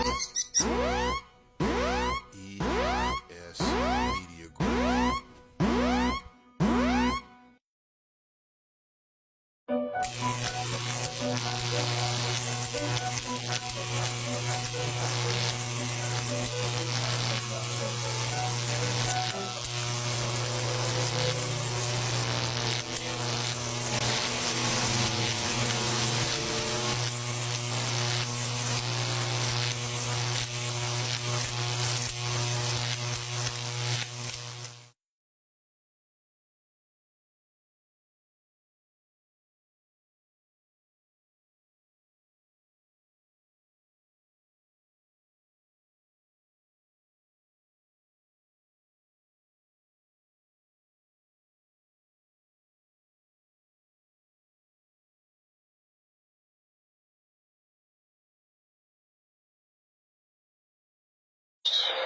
ES Media Group.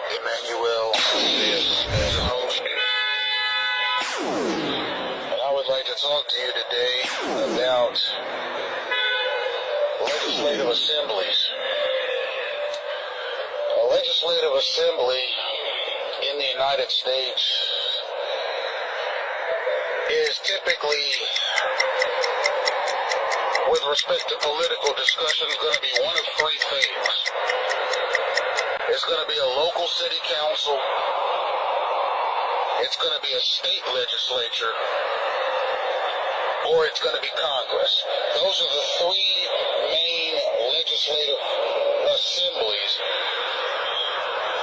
Emmanuel is as host, and I would like to talk to you today about legislative assemblies. A legislative assembly in the United States is typically, with respect to political discussions, going to be one of three things. It's going to be a local city council, it's going to be a state legislature, or it's going to be Congress. Those are the three main legislative assemblies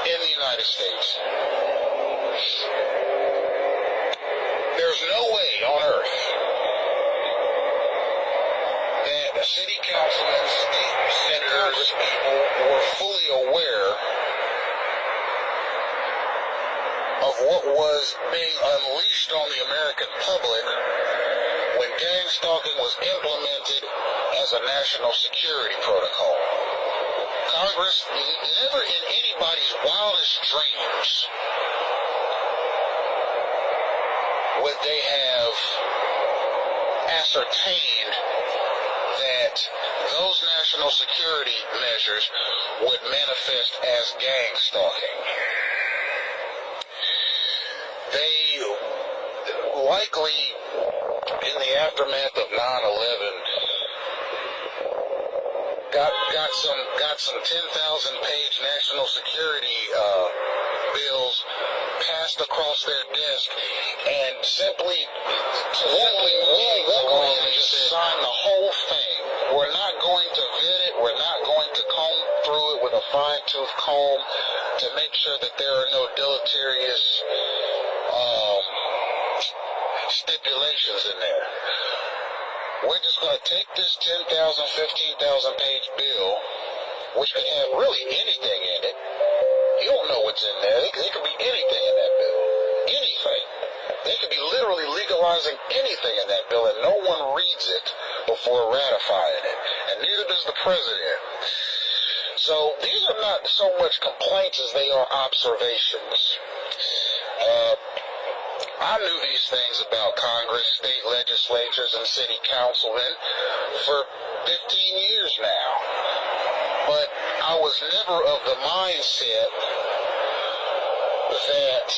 in the United States. There's no way on earth that a city councilman, state senators, people were fully aware of what was being unleashed on the American public when gang stalking was implemented as a national security protocol. Congress, never in anybody's wildest dreams would they have ascertained that those national security measures would manifest as gang stalking. They likely, in the aftermath of 9/11, got some 10,000-page national security bills passed across their desk, and simply just sign the whole thing. We're not going to vet it. We're not going to comb through it with a fine-tooth comb to make sure that there are no deleterious stipulations in there. We're just going to take this 10,000, 15,000 page bill, which could have really anything in it. You don't know what's in there. It could be anything in that bill. Anything. They could be literally legalizing anything in that bill, and no one reads it before ratifying it. And neither does the president. So these are not so much complaints as they are observations. I knew these things about Congress, state legislatures, and city councilmen for 15 years now. But I was never of the mindset that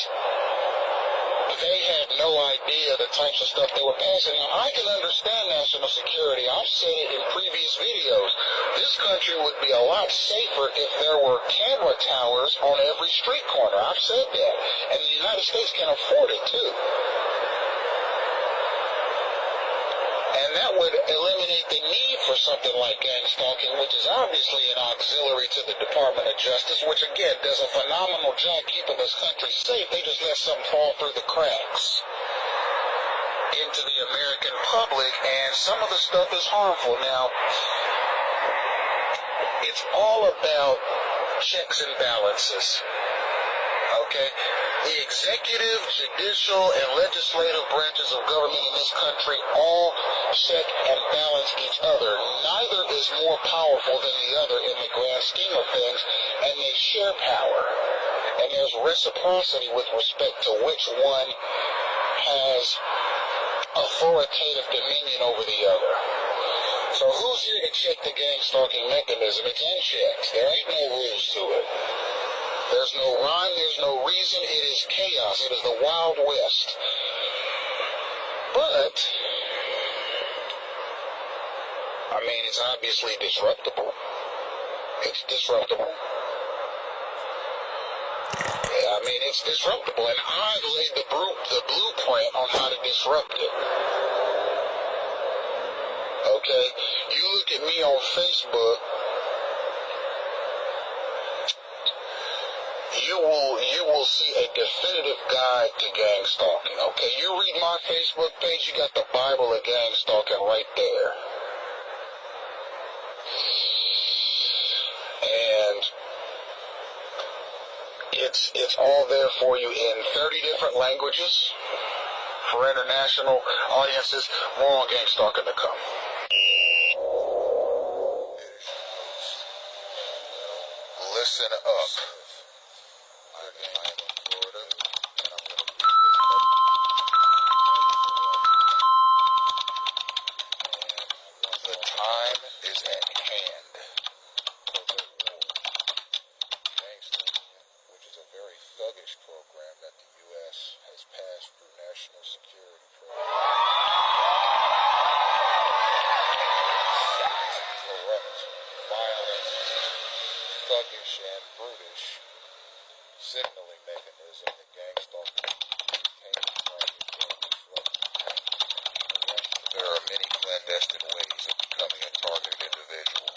they had no idea the types of stuff they were passing. Now, I can understand national security. I've said it in previous videos. This country would be a lot safer if there were camera towers on every street corner. I've said that. And the United States can afford it, too. And that would eliminate the need for something like gang stalking, which is obviously an auxiliary to the Department of Justice, which again does a phenomenal job keeping this country safe. They just let something fall through the cracks into the American public, and some of the stuff is harmful. Now, it's all about checks and balances. Okay? The executive, judicial, and legislative branches of government in this country all check and balance each other. Neither is more powerful than the other in the grand scheme of things, and they share power. And there's reciprocity with respect to which one has authoritative dominion over the other. So who's here to check the gang stalking mechanism? It's unchecked. There ain't no rules to it. There's no rhyme, there's no reason. It is chaos. It is the Wild West. But, I mean, it's obviously disruptible. It's disruptible. Yeah, I mean, it's disruptible. And I laid the blueprint on how to disrupt it. Okay? You look at me on Facebook, you will see a definitive guide to gang stalking. Okay, you read my Facebook page, you got the Bible of gang stalking right there. And it's all there for you in 30 different languages for international audiences. More on gang stalking to come. Listen up. The time is at hand. Which is a very thuggish program that the U.S. has passed through national security program. Corrupt, violent, thuggish, and brutish signaling mechanism that gang stalking became a target for disruption. There are many clandestine ways of becoming a targeted individual.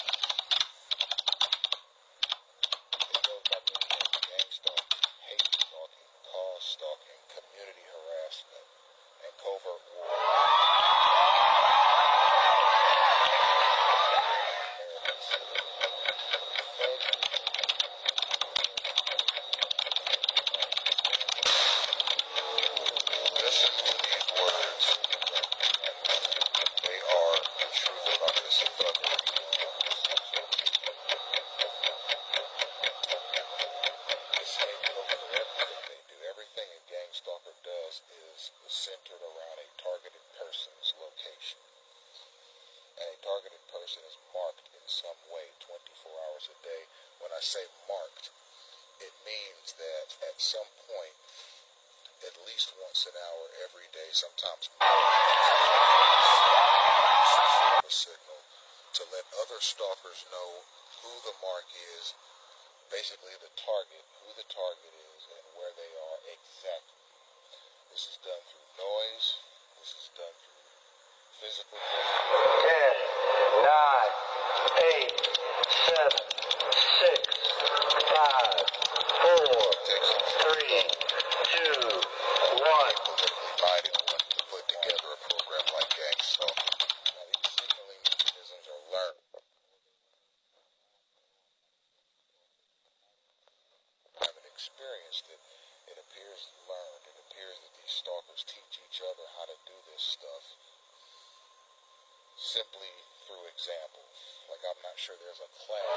It goes by many names: gang stalking, hate stalking, cause stalking, community harassment, and covert war. Listen to these words. They are the truth about this thuggery. This scapegoat for everything they do. Everything a gang stalker does is centered around a targeted person's location. And a targeted person is marked in some way 24 hours a day. When I say marked, it means that at some point, at least once an hour every day, sometimes more, a signal to let other stalkers know who the mark is, basically the target, who the target is, and where they are exactly. This is done through noise. This is done through physical. 10, 9, 8, 7, 6, 5, 4, 3, 2, 1. Politically minded ones to put together a program like gang stalking. Now, these signaling mechanisms are learned. I haven't experienced it. It appears learned. It appears that these stalkers teach each other how to do this stuff simply through example. Like, I'm not sure there's a class.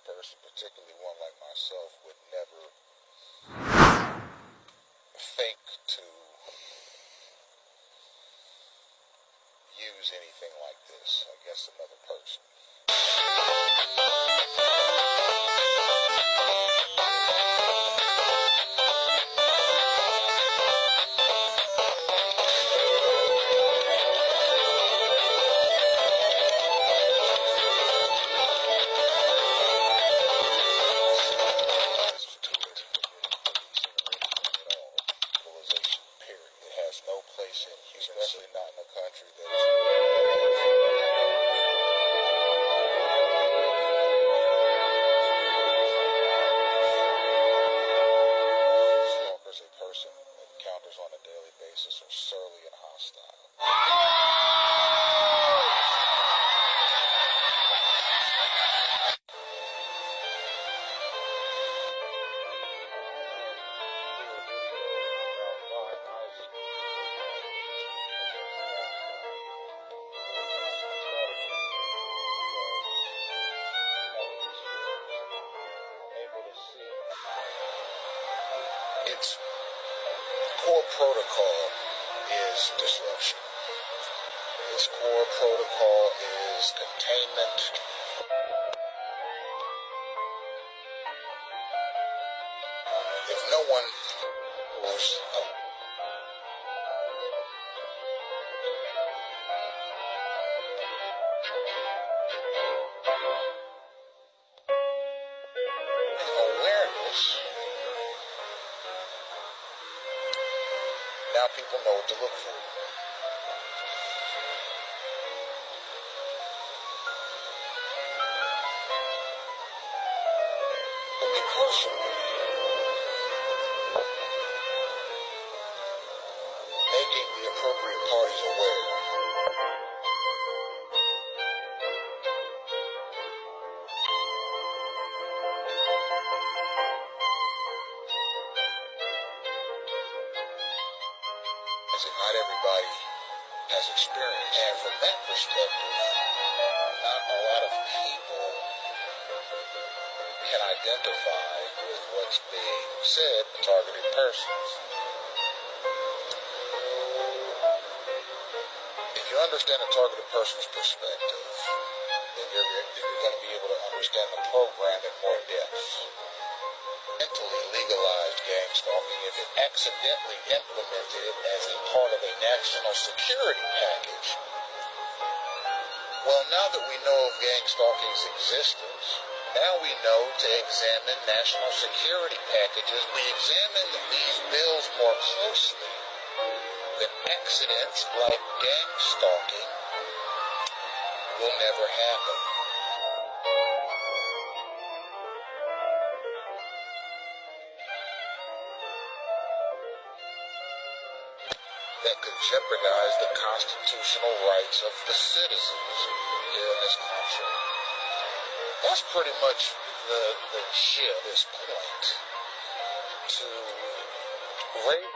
Person, particularly one like myself, would never think to use anything like this against another person. Especially not in a country that is its core protocol is disruption. Its core protocol is containment. If no one was awareness, now people know what to look for. But be personal. Making the appropriate parties aware. Not everybody has experience. And from that perspective, not a lot of people can identify with what's being said to targeted persons. If you understand a targeted person's perspective, then you're going to be able to understand the program in more depth. Mentally legalized gang stalking, if it accidentally implemented it as a part of a national security package. Well, now that we know of gang stalking's existence, now we know to examine national security packages. We examine these bills more closely, then accidents like gang stalking will never happen. That could jeopardize the constitutional rights of the citizens here in this country. That's pretty much the gist at this point. To raise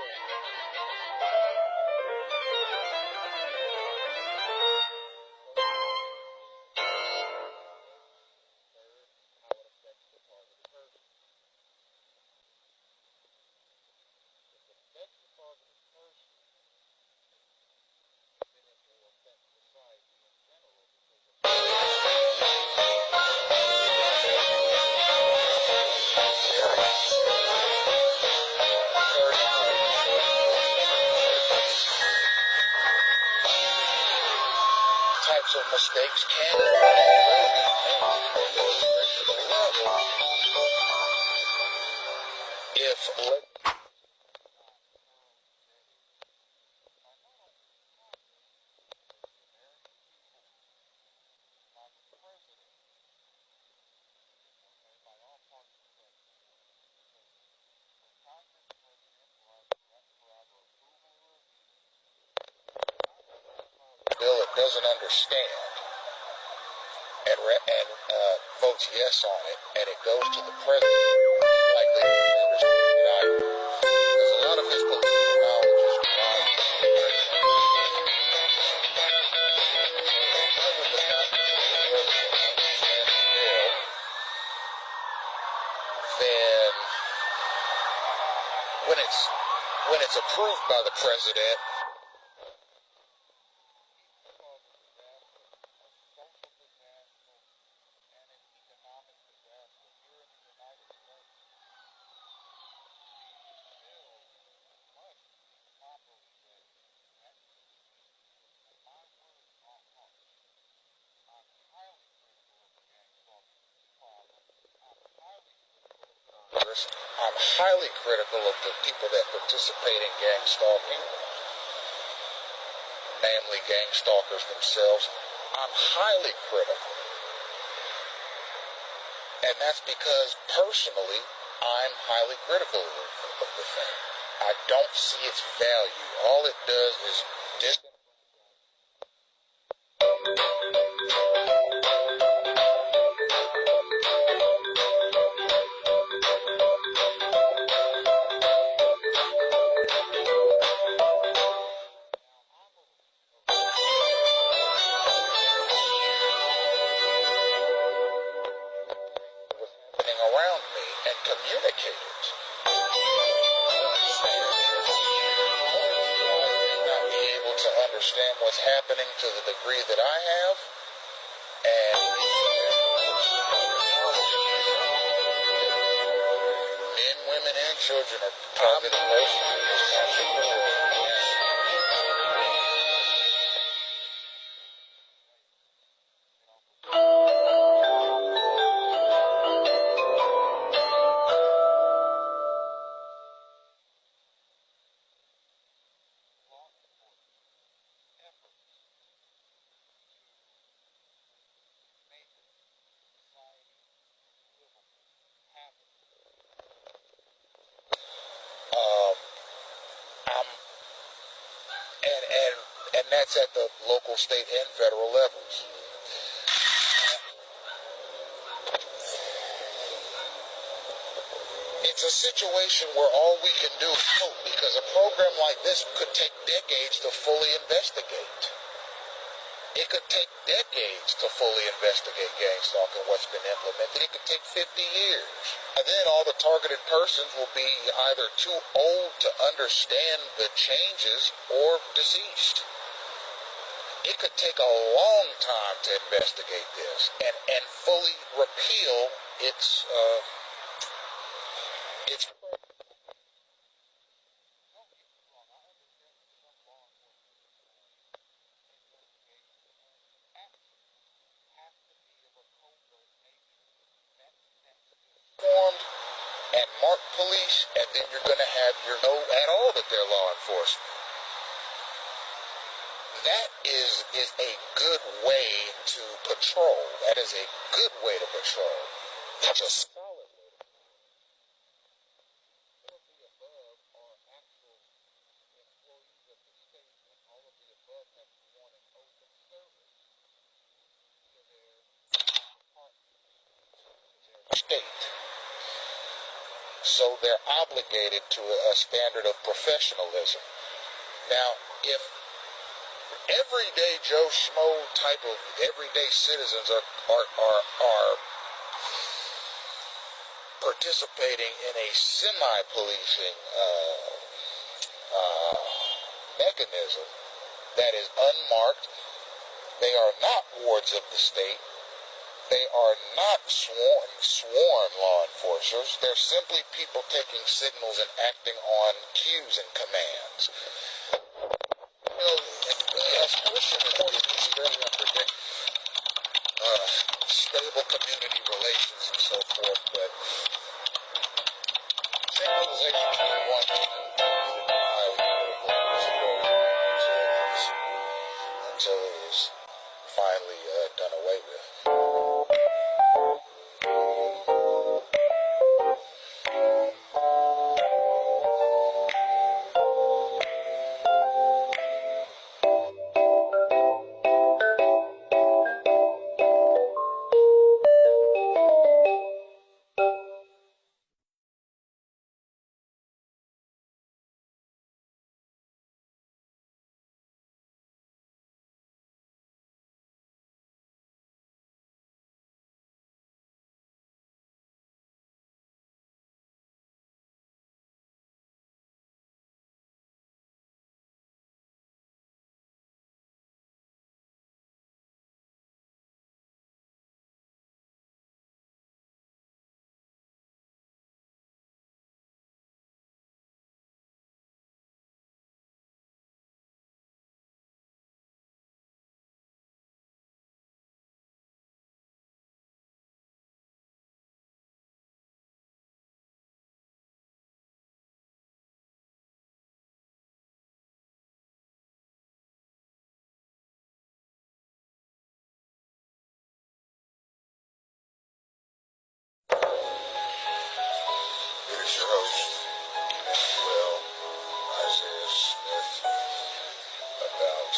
types of mistakes can be made if bill it doesn't understand and votes yes on it, and it goes to the president, likely to understand it either. Because a lot of his political knowledge is derived from the president. Then when it's approved by the president, I'm highly critical of the people that participate in gang stalking, namely gang stalkers themselves. I'm highly critical. And that's because, personally, I'm highly critical of the thing. I don't see its value. All it does is around me and communicate it. understand what's happening to the degree that I have, and men, women, and children are targeted most in this country. I'm and that's at the local, state, and federal levels. It's a situation where all we can do is hope, because a program like this could take decades to fully investigate. It could take decades to fully investigate gang stalking, what's been implemented. It could take 50 years. And then all the targeted persons will be either too old to understand the changes or deceased. It could take a long time to investigate this and fully repeal its formed and marked police, and then you're going to have your know at all that they're law enforcement. That is a good way to patrol. That is a good way to patrol. That's a solid way to patrol. All of the above are actual employees of the state, and all of the above have sworn an oath of service to their department, to their state. So they're obligated to a standard of professionalism. Now, if everyday Joe Schmo type of everyday citizens are participating in a semi-policing mechanism that is unmarked, they are not wards of the state. They are not sworn law enforcers. They're simply people taking signals and acting on cues and commands. You know, as person is very unpredictable, stable community relations and so forth, but centralization can be one thing highly critical until it is finally done away with. It is your host, Emmanuel Isaiah Smith, about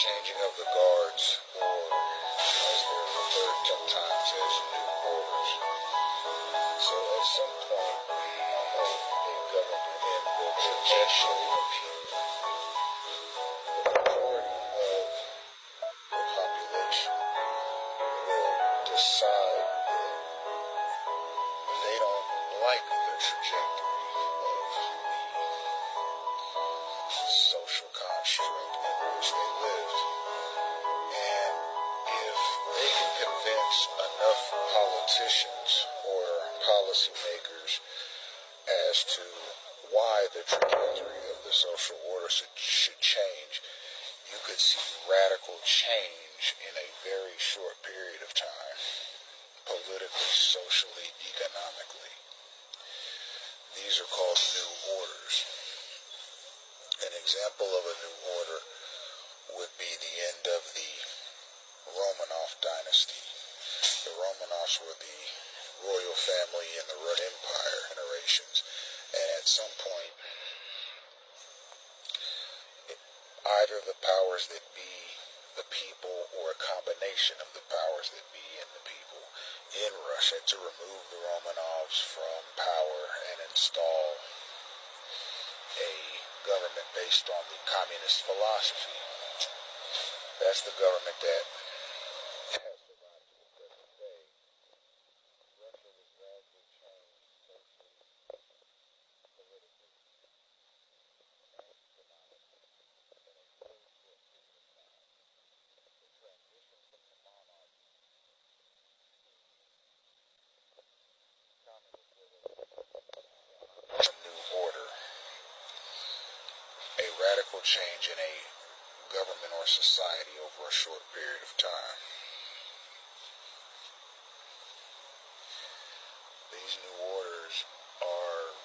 changing of the guards, or as they're referred sometimes as new orders. So at some point, a government in the traditional opinion, the majority of the population will decide that they don't like the trajectory of politicians or policymakers as to why the trajectory of the social order should change, you could see radical change in a very short period of time, politically, socially, economically. These are called new orders. An example of a new order would be the end of the Romanov dynasty. The Romanovs were the royal family in the Roman Empire generations, and at some point, either the powers that be, the people, or a combination of the powers that be and the people in Russia to remove the Romanovs from power and install a government based on the communist philosophy. That's the government that has survived to the present day. Russia was gradually changed socially, politically, and economically in a very short period of time. The transition from the monarchy to communist a new order, a radical change in a government or society over a short period of time. These new orders are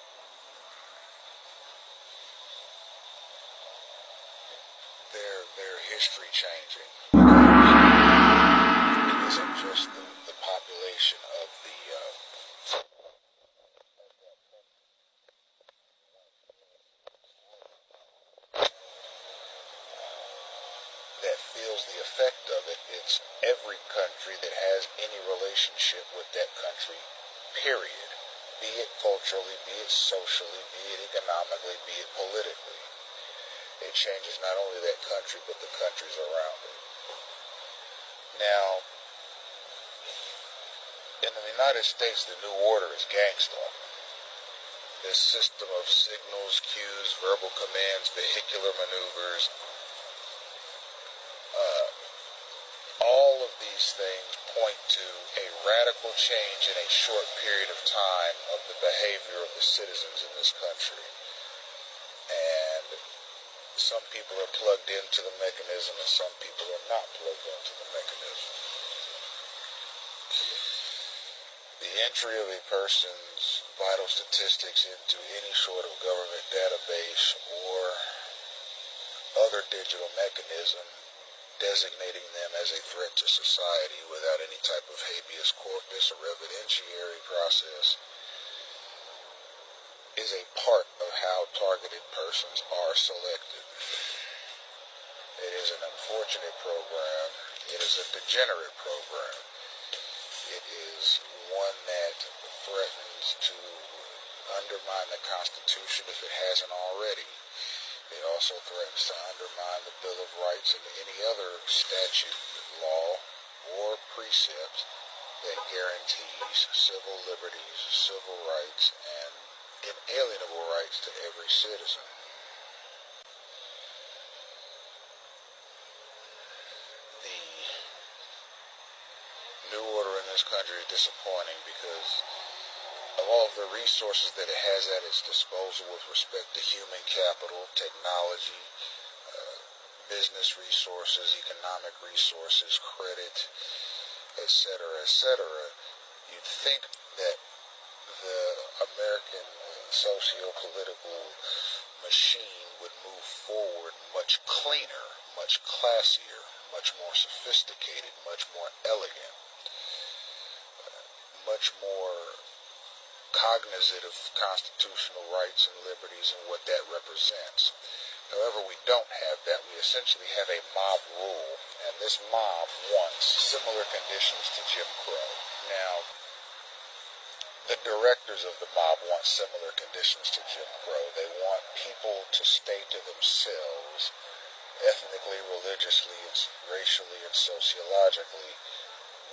they're history changing. It isn't just the population of the that feels the effect of it. It's every country that has any relationship with that country, period. Be it culturally, be it socially, be it economically, be it politically. It changes not only that country, but the countries around it. Now, in the United States, the new order is gangsta. This system of signals, cues, verbal commands, vehicular maneuvers, all of these things point to a radical change in a short period of time of the behavior of the citizens in this country. And some people are plugged into the mechanism and some people are not plugged into the mechanism. The entry of a person's vital statistics into any sort of government database or other digital mechanism designating them as a threat to society without any type of habeas corpus or evidentiary process is a part of how targeted persons are selected. It is an unfortunate program. It is a degenerate program. It is one that threatens to undermine the Constitution if it hasn't already. It also threatens to undermine the Bill of Rights and any other statute, law, or precept that guarantees civil liberties, civil rights, and inalienable rights to every citizen. The new order in this country is disappointing because of all of the resources that it has at its disposal with respect to human capital, technology, business resources, economic resources, credit, etc., etc. You'd think that the American socio-political machine would move forward much cleaner, much classier, much more sophisticated, much more elegant, much more cognizant of constitutional rights and liberties and what that represents. However, we don't have that. We essentially have a mob rule, and this mob wants similar conditions to Jim Crow. Now, the directors of the mob want similar conditions to Jim Crow. They want people to stay to themselves, ethnically, religiously, and racially, and sociologically.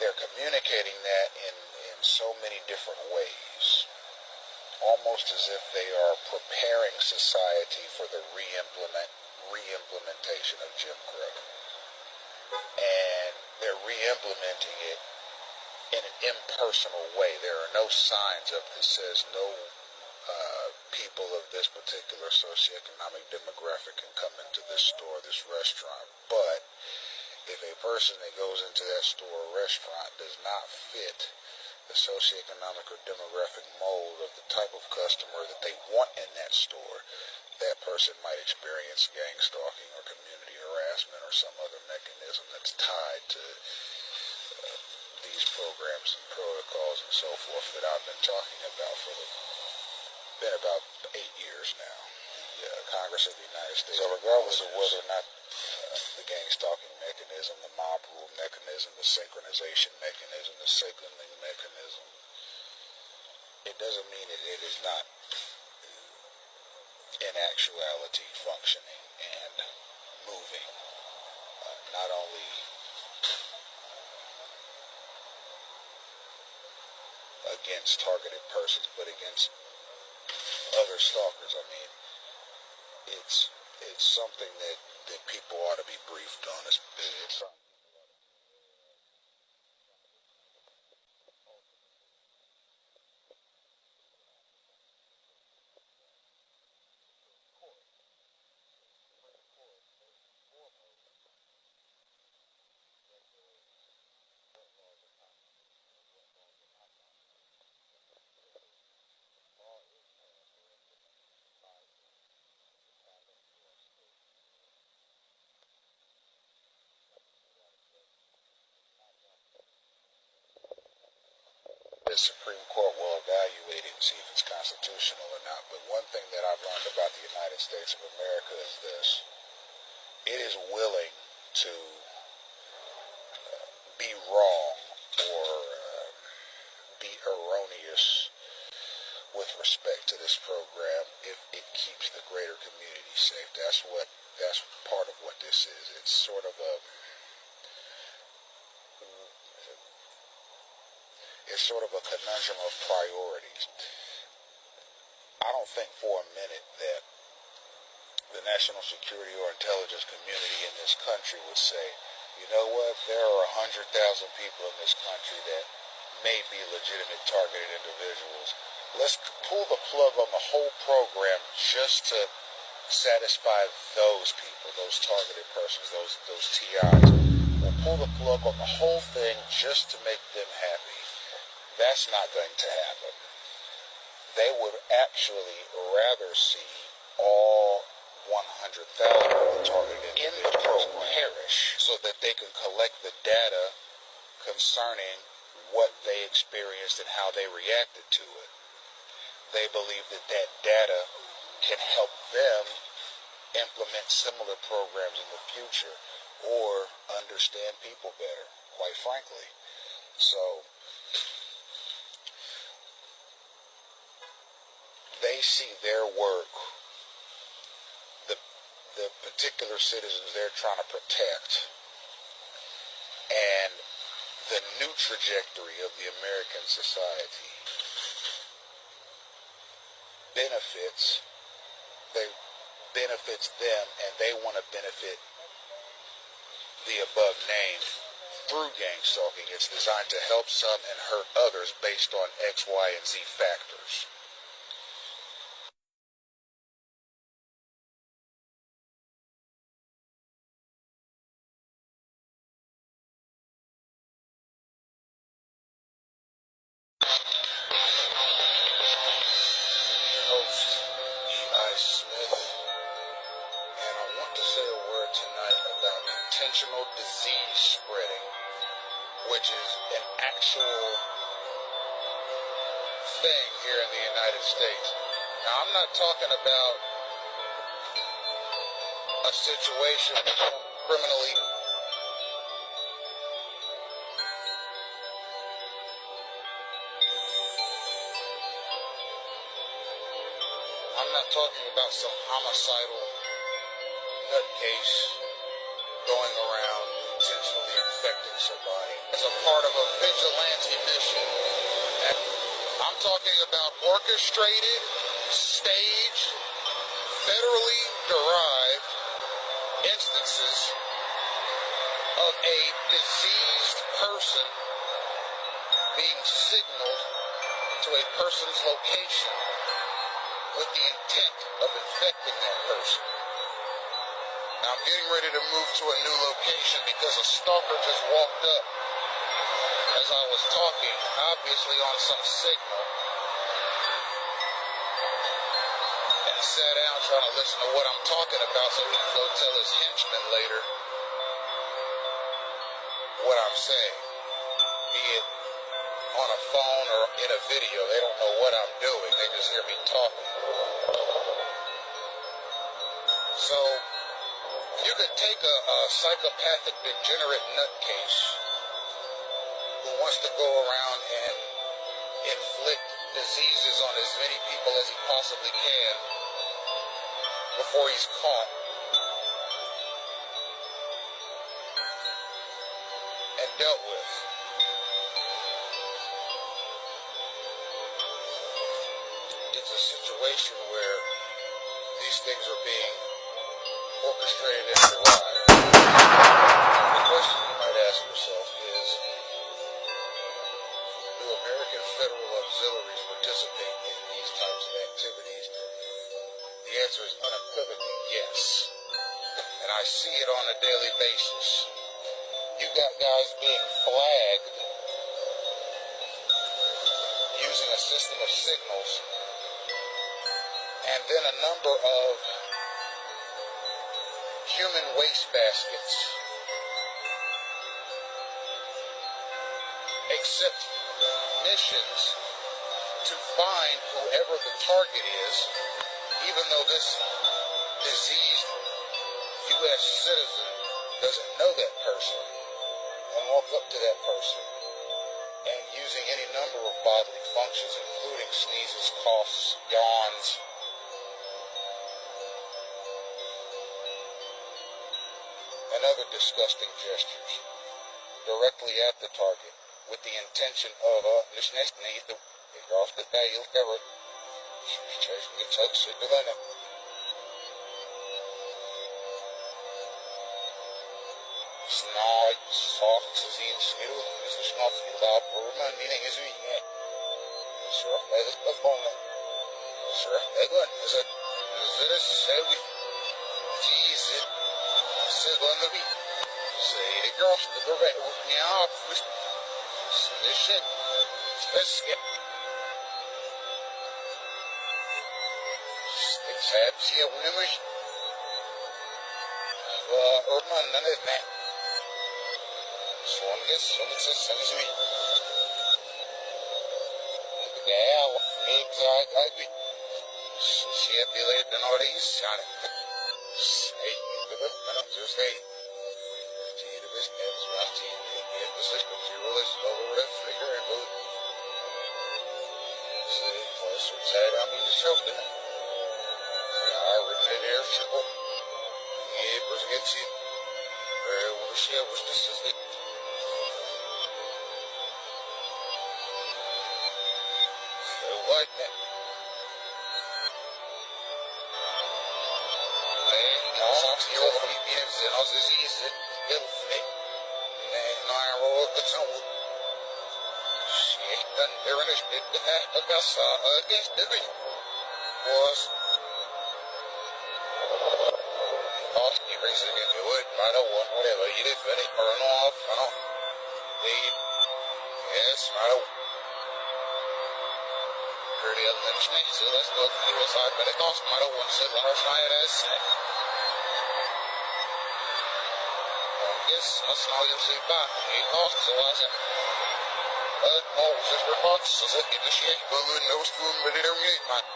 They're communicating that in so many different ways, almost as if they are preparing society for the re-implementation of Jim Crow. And they're re-implementing it in an impersonal way. There are no signs up that says no people of this particular socioeconomic demographic can come into this store, this restaurant. But if a person that goes into that store or restaurant does not fit the socioeconomic or demographic mold of the type of customer that they want in that store, that person might experience gang stalking or community harassment or some other mechanism that's tied to these programs and protocols and so forth that I've been talking about for been about 8 years now. The Congress of the United States. So regardless of whether or not the gang stalking mechanism, the mob rule mechanism, the synchronization mechanism, the signaling mechanism, it doesn't mean that it is not in actuality functioning and moving, not only against targeted persons, but against other stalkers. I mean, it's something that people ought to be briefed on. It's the Supreme Court will evaluate it and see if it's constitutional or not. But one thing that I've learned about the United States of America is this: it is willing to be wrong or be erroneous with respect to this program if it keeps the greater community safe. That's part of what this is. It's sort of a conundrum of priorities. I don't think for a minute that the national security or intelligence community in this country would say, you know what, there are 100,000 people in this country that may be legitimate targeted individuals. Let's pull the plug on the whole program just to satisfy those people, those targeted persons, those TIs. We'll pull the plug on the whole thing just to make them happy. That's not going to happen. They would actually rather see all 100,000 of the targeted individuals perish so that they can collect the data concerning what they experienced and how they reacted to it. They believe that that data can help them implement similar programs in the future or understand people better, quite frankly. So they see their work, the particular citizens they're trying to protect, and the new trajectory of the American society benefits them, and they want to benefit the above named through gang stalking. It's designed to help some and hurt others based on X, Y, and Z factors. Host E.I. Smith, and I want to say a word tonight about intentional disease spreading, which is an actual thing here in the United States. Now, I'm not talking about a situation criminally. I'm not talking about some homicidal nutcase going around intentionally infecting somebody as a part of a vigilante mission. I'm talking about orchestrated, staged, federally derived instances of a diseased person being signaled to a person's location with the intent of infecting that person. Now I'm getting ready to move to a new location because a stalker just walked up as I was talking, obviously on some signal, and sat down trying to listen to what I'm talking about so he can go tell his henchmen later what I'm saying, be it on a phone or in a video. They don't know what I'm doing. They just hear me talking. So, you could take a psychopathic, degenerate nutcase who wants to go around and inflict diseases on as many people as he possibly can before he's caught, and dealt with. It's a situation where these things are being orchestrated in your life. The question you might ask yourself is, do American federal auxiliaries participate in these types of activities? The answer is unequivocally yes. And I see it on a daily basis. You got guys being flagged using a system of signals, and then a number of human waste baskets accept missions to find whoever the target is, even though this diseased U.S. citizen doesn't know that person, and walk up to that person and using any number of bodily functions, including sneezes, coughs, yawns, and other disgusting gestures directly at the target with the intention of snark, soft, in smiddel, is the snark without Burma, meaning is we sure, that is the phone. Sure, Edwin, is it a say we geez, it said on the beat. Say the girl, the girl with me off, this shit, this it. It's sad, see a women. Urban, none of that. So on this, so it's a sense me. Yeah, I agree. See it delayed than all these, shot it. Hey, the book, I don't just say. See the business, right? See the system, see all this, over the figure and boot. See, what's what's that? I mean, it's something. I written it there, simple. Yeah, but it's it. What she was this is it. What that? No, you're the PBS and all this is it. Little fake. And I roll the tongue. Shit, done there in the back of us against the ring was. Off, you race it again, you would, I don't want whatever you did, but it burn off, I don't. Yes, I don't. Pretty other than snake, so let's go to the side, but it cost my one said one or try it as snake. Yes, must know you'll see back, it cost, so I said. Oh, just reports, so that in the shake, well, no spoon, but it don't get mine.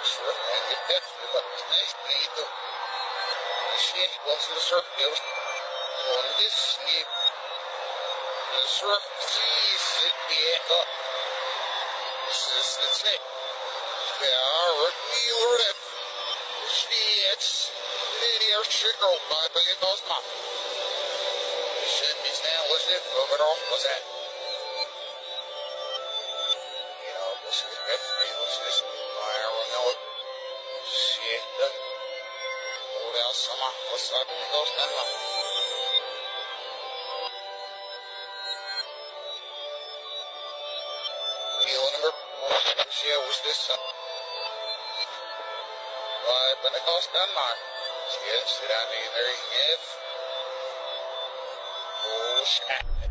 Sure, and get definitely, but snake need to. Snake was in the circle. So on this snake, the circle sees it get up. This is the snake. They are a dealer that it's linear chicken by the cost mop. It should be stand listed over it off. What's that? You know, this is definitely what's this. I don't know it. Shit, sama what's up in those Which year was this? Right, Pentecost Denmark. Yes, did I need there? Yes. Oh, shit.